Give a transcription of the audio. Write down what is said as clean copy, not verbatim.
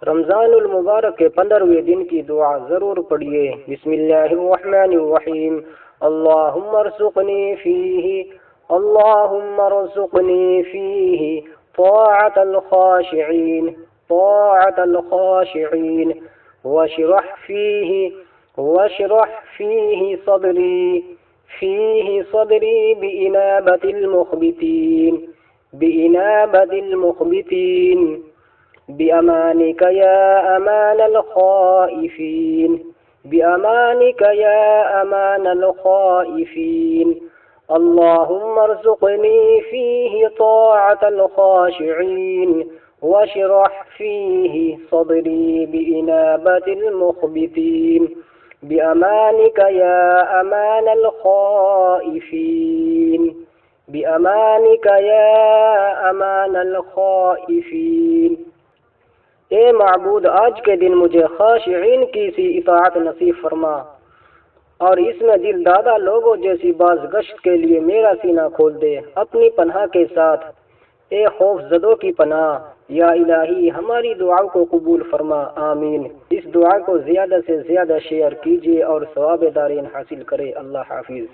رمضان المبارک کے 15ویں دن کی دعا ضرور پڑھیے۔ بسم اللہ الرحمن الرحیم، اللہم ارزقنی فیہ طاعة الخاشعین واشرح فیہ صدری بإنابة المخبتین بأمانك يا أمان الخائفين اللهم ارزقني فيه طاعة الخاشعين واشرح فيه صدري بإنابة المخبتين بأمانك يا أمان الخائفين اے معبود، آج کے دن مجھے خاشعین کی سی اطاعت نصیب فرما، اور اس میں دل دادا لوگوں جیسی باز گشت کے لیے میرا سینہ کھول دے اپنی پناہ کے ساتھ۔ اے خوف زدوں کی پناہ، یا الہی ہماری دعاؤں کو قبول فرما، آمین۔ اس دعا کو زیادہ سے زیادہ شیئر کیجیے اور ثواب دارین حاصل کرے۔ اللہ حافظ۔